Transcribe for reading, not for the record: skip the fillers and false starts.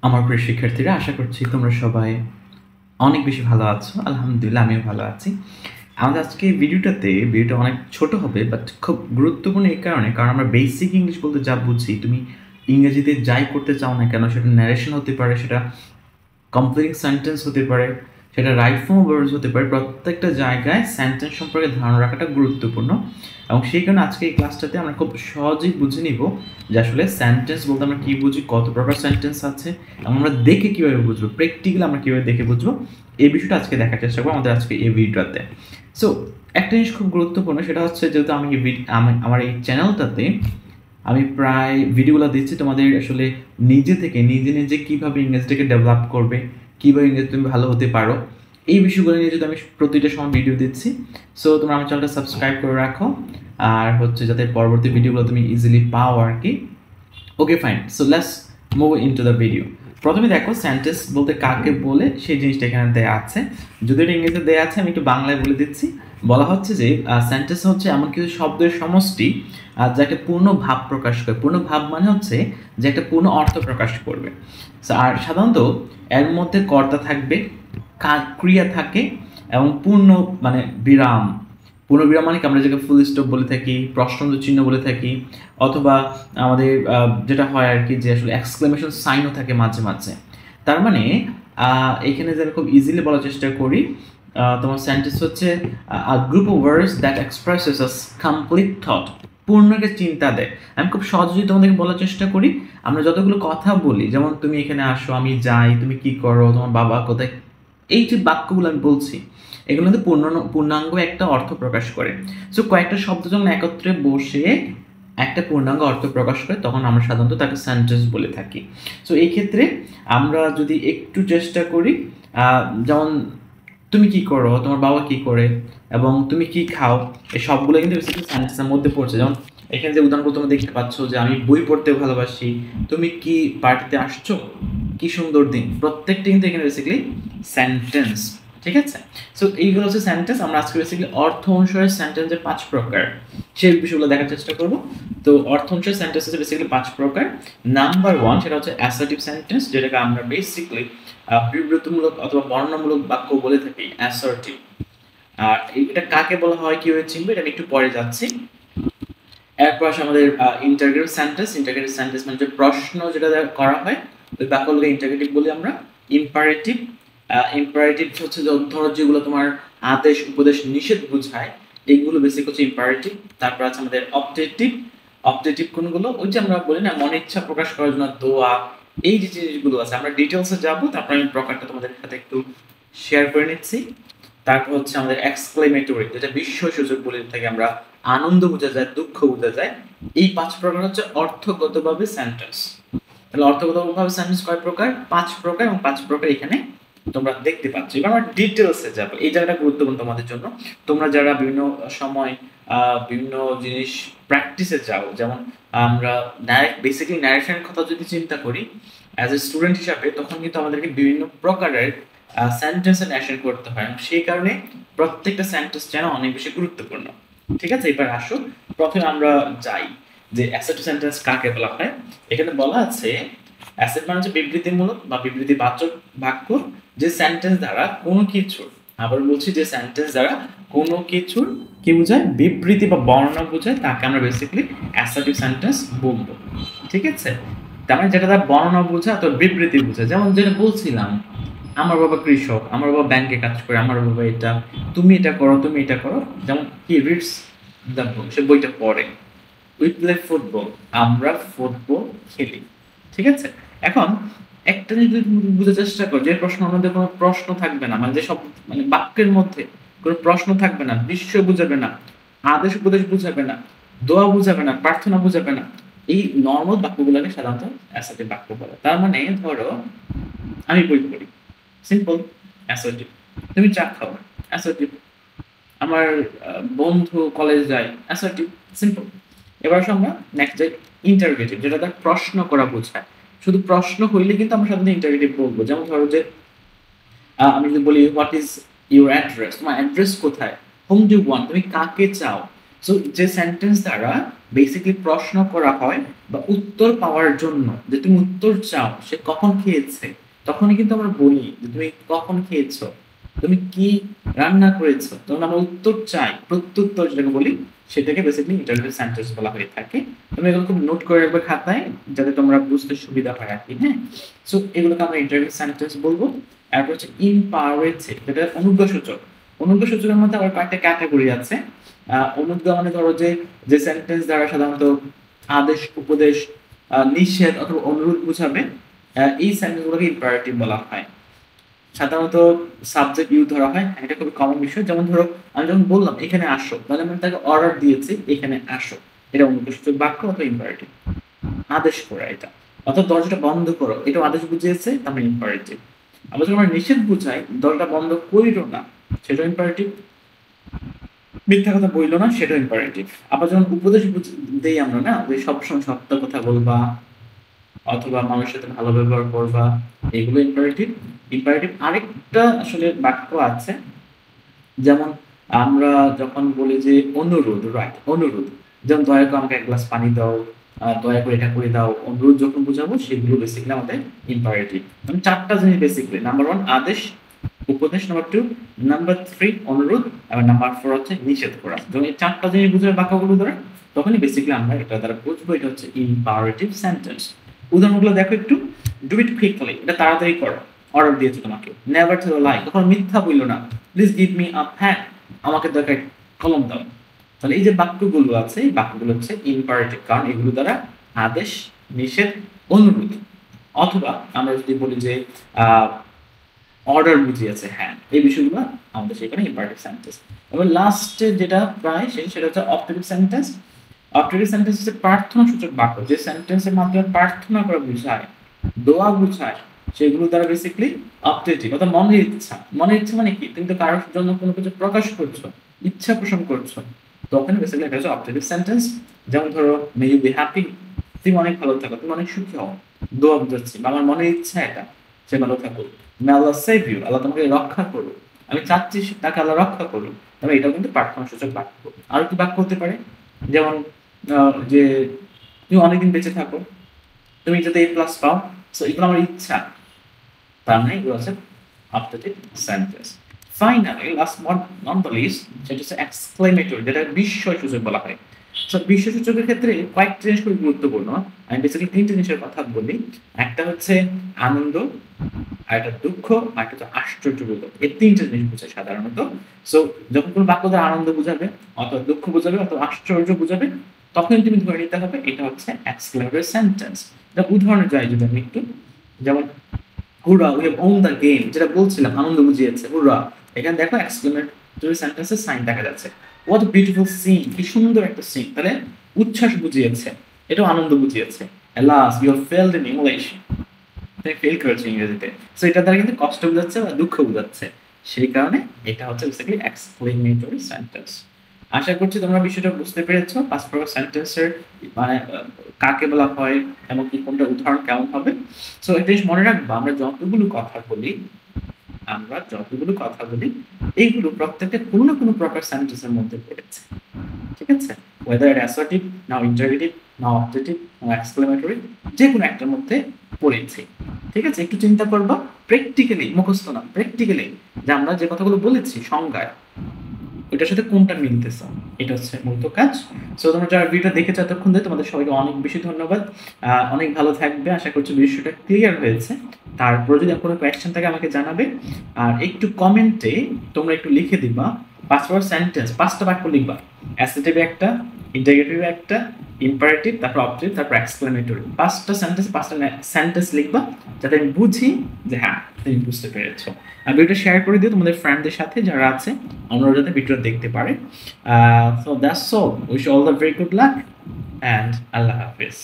আমার প্রিয় শিক্ষার্থীরা, আশা করছি তোমরা সবাই অনেক বেশি ভালো আছো। আলহামদুলিল্লাহ, আমিও ভালো আছি। আমাদের আজকে ভিডিওটা অনেক ছোট হবে, বাট খুব গুরুত্বপূর্ণ এই কারণ আমরা বেসিক ইংলিশ বলতে যা বুঝি, তুমি ইংরেজিতে যাই করতে চাও না কেন, সেটা ন্যারেশন হতে পারে, সেটা কমপ্লিটিং সেন্টেন্স হতে পারে, সেটা রাইট ফর্ম ওয়ার্ডস হতে পারে, প্রত্যেকটা জায়গায় সেন্টেন্স সম্পর্কে ধারণা রাখাটা গুরুত্বপূর্ণ। এবং সেই কারণে আজকে এই ক্লাসটাতে আমরা খুব সহজেই বুঝে নিব যে আসলে সেন্টেন্স বলতে আমরা কী বুঝি, কত প্রকার সেন্টেন্স আছে, এবং আমরা দেখে কীভাবে বুঝবো, প্র্যাকটিক্যালি আমরা কীভাবে দেখে বুঝবো, এই বিষয়টা আজকে দেখার চেষ্টা করবো আমাদের আজকে এই ভিডিওতে। সো একটা জিনিস খুব গুরুত্বপূর্ণ, সেটা হচ্ছে যেহেতু আমার এই চ্যানেলটাতে আমি প্রায় ভিডিওগুলো দিচ্ছি তোমাদের আসলে নিজে থেকে নিজে কীভাবে ইংরেজিটাকে ডেভেলপ করবে, কীভাবে ইংরেজি তুমি ভালো হতে পারো, এই বিষয়গুলো নিয়ে যদি আমি প্রতিটা সময় ভিডিও দিচ্ছি। সো তোমরা আমার চ্যানেলটা সাবস্ক্রাইব করে রাখো, আর হচ্ছে যাতে পরবর্তী ভিডিওগুলো তুমি ইজিলি পাও আর কি। Okay, fine. So let's move into the video. প্রথমে দেখো সেন্টেন্স বলতে কাকে বলে, সেই জিনিসটা এখানে দেয়া আছে। যদি এটা ইংরেজিতে দেয়া আছে, আমি একটু বাংলায় বলে দিচ্ছি। বলা হচ্ছে যে সেন্টেন্স হচ্ছে এমন কিছু শব্দের সমষ্টি যা একটা পূর্ণ ভাব প্রকাশ করে। পূর্ণ ভাব মানে হচ্ছে যে একটা পূর্ণ অর্থ প্রকাশ করবে। আর সাধারণত এর মধ্যে কর্তা থাকবে, ক্রিয়া থাকে, এবং পূর্ণ মানে বিরাম। পূর্ণ বিরাম মানে আমরা যেটাকে ফুল স্টপ বলে থাকি, প্রশ্নবোধক চিহ্ন বলে থাকি, অথবা আমাদের যেটা হয় আর কি, যে আসলে এক্সক্লেমেশন সাইনও থাকে মাঝে মাঝে। তার মানে এখানে যে আমি খুব ইজিলি বলার চেষ্টা করি, তোমার সেন্টেন্স হচ্ছে a group of words that expresses a complete thought. পূর্ণ একটা চিন্তা দেয়। আমি খুব সহজেই তোমাদেরকে বলার চেষ্টা করি, আমরা যতগুলো কথা বলি, যেমন তুমি এখানে আসো, আমি যাই, তুমি কি করো, তোমার বাবা কোথায়, এই যে বাক্যগুলো আমি বলছি, এগুলো কিন্তু পূর্ণাঙ্গ একটা অর্থ প্রকাশ করে। সো কয়েকটা শব্দ যখন একত্রে বসে একটা পূর্ণাঙ্গ অর্থ প্রকাশ করে, তখন আমরা সাধারণত তাকে সেন্টেন্স বলে থাকি। সো এই ক্ষেত্রে আমরা যদি একটু চেষ্টা করি, যেমন তুমি কি করো, তোমার বাবা কি করে, এবং তুমি কি খাও, এই সবগুলো কিন্তু বেসিক্যালি সেন্টেন্সের মধ্যে পড়ছে। যেমন এখানে যে উদাহরণগুলো তোমরা দেখতে পাচ্ছ, যে আমি বই পড়তে ভালোবাসি, তুমি কি পার্টিতে আসছো, কি সুন্দর দিন, প্রত্যেকটা কিন্তু এখানে বেসিক্যালি সেন্টেন্স। ঠিক আছে? সো এইগুলো হচ্ছে সেন্টেন্স। আমরা আজকে বেসিক্যালি অর্থ অনুসারে সেন্টেন্সের 5 প্রকার, সেই বিষয়গুলো দেখার চেষ্টা করব। তো অর্থ অনুসারে সেন্টেন্স হচ্ছে বেসিক্যালি 5 প্রকার। নাম্বার 1 সেটা হচ্ছে অ্যাসার্টিভ সেন্টেন্স, যেটাকে আমরা বেসিক্যালি বিবৃতিমূলক অথবা বর্ণনামূলক বাক্য বলে থাকি, অ্যাসার্টিভ। আর এটা কাকে বলা হয়, কিভাবে চিনবে, এটা আমি একটু পরে যাচ্ছি। এরপর আসে আমাদের ইন্টারগ্রেটিভ সেন্টেন্স। ইন্টারগ্রেটিভ সেন্টেন্স মানে যে প্রশ্ন যেটা করা হয়, ওই বাক্যগুলোকে ইন্টারগ্রেটিভ বলি আমরা। ইম্পারেটিভ, ইম্পারেটিভ হচ্ছে ধরো যেগুলো তোমার আদেশ, উপদেশ, নিষেধ বোঝায়, এইগুলো বেসিক হচ্ছে ইম্পারেটিভ। তারপর আছে আমাদের অবজেক্টিভ। অবজেক্টিভ কোনগুলো, ওই যে আমরা বলি না, মনে ইচ্ছা প্রকাশ করার জন্য দোয়া, এই যে জিনিসগুলো আছে। আমরা ডিটেলসে যাব, তারপর আমি প্রকারটা তোমাদের সাথে একটু শেয়ার করে নিচ্ছি। তারপর হচ্ছে আমাদের এক্সক্লেমেটরি, যেটা বিস্ময়সূচক বলে থাকি আমরা, আনন্দ বোঝা যায়, দুঃখ বোঝা যায়। এই 5 প্রকার হচ্ছে অর্থগতভাবে সেন্টেন্স। তাহলে অর্থগতভাবে সেন্টেন্স কয় প্রকার? 5 প্রকার, এবং 5 প্রকার এখানে তোমরা দেখতে পাচ্ছ। এবার আমরা ডিটেলসে যাব, এই জায়গাটা গুরুত্বপূর্ণ তোমাদের জন্য। তোমরা যারা বিভিন্ন সময় বিভিন্ন জিনিস প্র্যাকটিসে যাও, যেমন আমরা বেসিক্যালি ন্যারেশনের কথা যদি চিন্তা করি অ্যাজ এ স্টুডেন্ট হিসাবে, তখন কিন্তু আমাদেরকে বিভিন্ন প্রকারের সেন্টেন্সে ন্যারেশন করতে হয়, সেই কারণে প্রত্যেকটা সেন্টেন্স যেন অনেক বেশি গুরুত্বপূর্ণ। ঠিক আছে? এবার আসো, প্রথমে আমরা যাই যে অ্যাসার্টিভ সেন্টেন্স কাকে বলা হয়। এখানে বলা আছে অ্যাসেট মানে হচ্ছে বিবৃতিমূলক বা বিবৃতিবাচক বাক্য, যে সেন্টেন্স দ্বারা কোনো কিছুর, আবার বলছি, যে সেন্টেন্স দ্বারা কোনো কিছুর কি বোঝায়, বিবৃতি বা বর্ণনা বোঝায়, তাকে আমরা বেসিক্যালি অ্যাসার্টিভ সেন্টেন্স বলবো। ঠিক আছে? তার মানে যেটা দ্বারা বর্ণনা বোঝায় তো বিবৃতি বোঝায়। যেমন যেটা বলছিলাম, আমার বাবা কৃষক, আমার বাবা ব্যাংকে কাজ করে, আমার বাবা এটা, তুমি এটা করো, তুমি এটা করো। যেমন হি রিডস দ্য বুক, সে বইটা পড়ে। উই প্লে ফুটবল, আমরা ফুটবল খেলি। ঠিক আছে? এখন একটা জিনিস যদি তুমি বুঝার চেষ্টা করো, যে প্রশ্নের মধ্যে কোনো প্রশ্ন থাকবে না, মানে যে সব মানে বাক্যের মধ্যে কোনো প্রশ্ন থাকবে না, বিস্ময় বুঝাবে না, আদেশ উপদেশ বুঝাবে না, দোয়া বুঝাবে না, প্রার্থনা বুঝাবে না, এই নর্মাল বাক্যগুলোকে সাধারণত অ্যাসার্টিভ বাক্য বলে। তার মানে ধরো আমি বই পড়ি, সিম্পল, অ্যাসার্টিভ। তুমি চা খাও, অ্যাসার্টিভ। আমার বন্ধু কলেজ যায়, অ্যাসার্টিভ, সিম্পল। এবার আসো আমরা নেক্সট যাই ইন্টারোগেটিভ, যেটা তার প্রশ্ন করা বোঝায়। শুধু প্রশ্ন হইলে কিন্তু আমরা সাধারণত ইন্টারোগেটিভ বলবো। যেমন ধরো যে আমি যদি বলি হোয়াট ইজ ইউর অ্যাড্রেস, তোমার অ্যাড্রেস কোথায়, হোম ডু ওয়ান্ট, তুমি কাকে চাও। সো যে সেন্টেন্স দ্বারা বেসিক্যালি প্রশ্ন করা হয় বা উত্তর পাওয়ার জন্য যে তুমি উত্তর চাও সে কখন খেয়েছে, তখনই কিন্তু আমরা বলি যে তুমি কখন খেয়েছো, তুমি কি রান্না করেছো, তখন আমরা উত্তর চাই, প্রত্যুত্তর যেটাকে বলি সেটাকে বেসিক্যালি ইন্টারভিউ সেন্টেন্স বলা হয়ে থাকে। তুমি এগুলো খুব নোট করে রাখবে খাতায় যাতে তোমরা বুঝতে সুবিধা হয় আর কি। হ্যাঁ, সো এগুলোকে আমরা ইন্টারভিউ সেন্টেন্স বলবো। এরপর হচ্ছে ইম্পারেটিভ, যেটা অনুজ্ঞাসূচক। অনুজ্ঞাসূচকের মধ্যে আবার কয়েকটা ক্যাটাগরি আছে। অনুজ্ঞা মানে ধরো যে সেন্টেন্স দ্বারা সাধারণত আদেশ, উপদেশ, নিষেধ অথবা অনুরোধ বোঝাবে, এই সেন্টেন্সগুলোকে ইম্পারেটিভ বলা হয়। সাধারণত সাবজেক্ট ইউ ধরা হয়, এটা খুবই কমন বিষয়। যেমন ধরো আমি যখন বললাম এখানে আসো, তাহলে আমি তাকে অর্ডার দিয়েছি এখানে আসো, এটা অনুজ্ঞাসূচক বাক্য অথবা ইম্পারেটিভ। আদেশ করা এটা, অর্থাৎ দরজাটা বন্ধ করো, এটা আদেশ বুঝিয়েছে, তারপরে ইম্পারেটিভ। আবার যখন আমরা নিষেধ বুঝাই, দরজাটা বন্ধ করিও না, সেটা ইম্পারেটিভ। মিথ্যা কথা বইলো না, সেটা ইম্পারেটিভ। আবার যখন উপদেশ দেই আমরা না, যে সবসময় সত্য কথা বলবা অথবা মানুষের সাথে ভালো ব্যবহার করবা, এগুলো ইম্পারেটিভ। ইম্পারেটিভ আরেকটা আসলে বাক্য আছে, যেমন আমরা যখন বলি যে অনুরোধ, রাইট, অনুরোধ, যেমন দয়া করে আমাকে এক গ্লাস পানি দাও, দয়া করে এটা করে দাও, অনুরোধ যখন বোঝাবো সেগুলো বেসিক্যালি আমাদের ইম্পারেটিভ। মানে চারটা জিনিস বেসিক্যালি, নাম্বার 1 আদেশ, উপদেশ, নাম্বার 2 নাম্বার 3 অনুরোধ, আর নাম্বার 4 হচ্ছে নিষেধ করা। যখন এই চারটা জিনিস বুঝাবে বাক্যগুলো ধরে, তখনই বেসিক্যালি আমরা এটা দ্বারা বুঝবো এটা হচ্ছে ইম্পারেটিভ সেন্টেন্স। উদাহরণগুলো দেখো একটু। ডু ইট কুইকলি, এটা তাড়াতাড়ি করো, অর্ডার দিয়েছে তোমাকে। নেভার টেল লাই, কখনো মিথ্যা বললো না। Please give me a pen, আমাকে দরকার কলম দাও। তাহলে এই যে বাক্যগুলো আছে, এই বাক্যগুলো হচ্ছে ইম্পারেটিভ, কারণ এগুলো দ্বারা আদেশ, নিষেধ, অনুরোধ, অথবা আমরা যদি বলি যে অর্ডার বুঝিয়েছে, হ্যাঁ, এই বিষয়গুলো আমাদের সেখানে ইম্পারেটিভ সেন্টেন্স। এবার লাস্টে যেটা প্রায় শেষ, সেটা হচ্ছে অপটেটিভ সেন্টেন্স। অপটেটিভ সেন্টেন্স হচ্ছে প্রার্থনা সূচক বাক্য, যে সেন্টেন্সের মাধ্যমে প্রার্থনা করা বোঝায়, দোয়া বোঝায়, সেগুলো দ্বারা বেসিক্যালি অপটেটিভ। অর্থাৎ মনের ইচ্ছা। মনের ইচ্ছা মানে কি, তুমি তো কারোর জন্য কোনো কিছু প্রকাশ করছো, ইচ্ছা পোষণ করছো, তখন বেসিক্যালি এটা হচ্ছে অপটেটিভ সেন্টেন্স। যেমন ধরো মে ইউ বি হ্যাপি, তুমি অনেক ভালো থাকো, তুমি অনেক সুখী হও, দোয়া বুঝাচ্ছি, বা আমার মনের ইচ্ছা এটা, সে ভালো থাকুক। মে আল্লাহ সেভ ইউ, আল্লাহ তোমাকে রক্ষা করুক, আমি চাচ্ছি তাকে আল্লাহ রক্ষা করুক। তবে এটাও কিন্তু প্রার্থনা সূচক বাক্য। আর কি বাক্য হতে পারে, যেমন যে তুমি অনেকদিন বেঁচে থাকো, তুমি যাতে A+ পাও, সো এগুলো আমার ইচ্ছা, তার মানে এগুলো হচ্ছে optative sentence. Finally last but not the least, সেটা হচ্ছে এক্সক্লেমেটরি, যেটা বিস্ময় সূচক বলা হয়। সো বিস্ময় সূচকের ক্ষেত্রে কয়েকটা জিনিস খুব গুরুত্বপূর্ণ। আমি বেসিক্যালি তিনটে জিনিসের কথা বলি। একটা হচ্ছে আনন্দ, আর একটা দুঃখ, আর একটা হচ্ছে আশ্চর্যবোধক। এই তিনটে জিনিস বোঝায় সাধারণত। সো যখন কোনো বাক্য দ্বারা আনন্দ বুঝাবে, অথবা দুঃখ বুঝাবে, অথবা আশ্চর্য বুঝাবে, তখন তুমি ধরে নিতে হবে এটা হচ্ছে এক্সক্লেমেটরি সেন্টেন্স। এটা উদাহরণে যাই যদি আমি একটু, যেমন হুররা we have won the game, যেটা বলছিলাম আনন্দ বুঝিয়েছে, হুররা। এখানে দেখো এক্সক্লেমেটরি সেন্টেন্সের সাইন দেখা যাচ্ছে। হোয়াট আ বিউটিফুল সিন, কি সুন্দর একটা সিন, তাহলে উচ্ছ্বাস বুঝিয়েছে, এটাও আনন্দ বুঝিয়েছে। Alas you have failed in English, তুমি ফেল করেছো ইংরেজিতে। সো এটা দ্বারা কিন্তু কষ্ট বোঝাচ্ছে বা দুঃখ বোঝাচ্ছে, সেই কারণে এটা হচ্ছে বেসিক্যালি এক্সক্লেমেটরি সেন্টেন্স। আশা করছি তোমরা বিষয়টা বুঝতে পেরেছো, 5 প্রকার সেন্টেন্সের মানে কাকে বলা হয় এবং কি কোনটা উদাহরণ কেমন হবে। সো একটা জিনিস মনে রাখবা, আমরা যতগুলো কথা বলি, এইগুলো প্রত্যেকটা কোনো না কোনো প্রকার সেন্টেন্সের মধ্যে পড়েছে, ঠিক আছে? ওয়েদার ইট অ্যাসার্টিভ, নাও ইন্টারোগেটিভ, নাও অবজেক্টিভ, নাও এক্সক্লেমেটরি, যে কোনো একটার মধ্যে পড়েছে, ঠিক আছে? একটু চিন্তা করবা, প্র্যাকটিক্যালি, মুখস্থ না, প্র্যাকটিক্যালি যে আমরা যে কথাগুলো বলেছি সংজ্ঞায়, ওইটার সাথে কোনটা মিলতেছে, এটা হচ্ছে মূলত কাজ। সো তোমরা যারা ভিডিওটা দেখেছো এতক্ষণ ধরে, তোমাদের সবাইকে অনেক বেশি ধন্যবাদ। অনেক ভালো থাকবে, আশা করছি বিষয়টা ক্লিয়ার হয়েছে। তারপরে যদি কোনো কোয়েশ্চেন থাকে আমাকে জানাবে, আর একটু কমেন্টে তোমরা একটু লিখে দিবা 5টা সেন্টেন্স, 5টা বাক্য লিখবা। অ্যাসেটিভ একটা, ইন্টারোগেটিভ একটা, ইম্পারেটিভ, তারপর অবজেক্টিভ, তারপর এক্সক্লেমেটরি। 5টা সেন্টেন্স লিখবা, যাতে আমি বুঝি যে হ্যাঁ তুমি বুঝতে পেরেছো। আর ভিডিওটা শেয়ার করে দিও তোমাদের ফ্রেন্ডদের সাথে যারা আছে, অন্যরা যাতে ভিডিওটা দেখতে পারে। So that's all, wish all the very good luck and Allah Hafiz.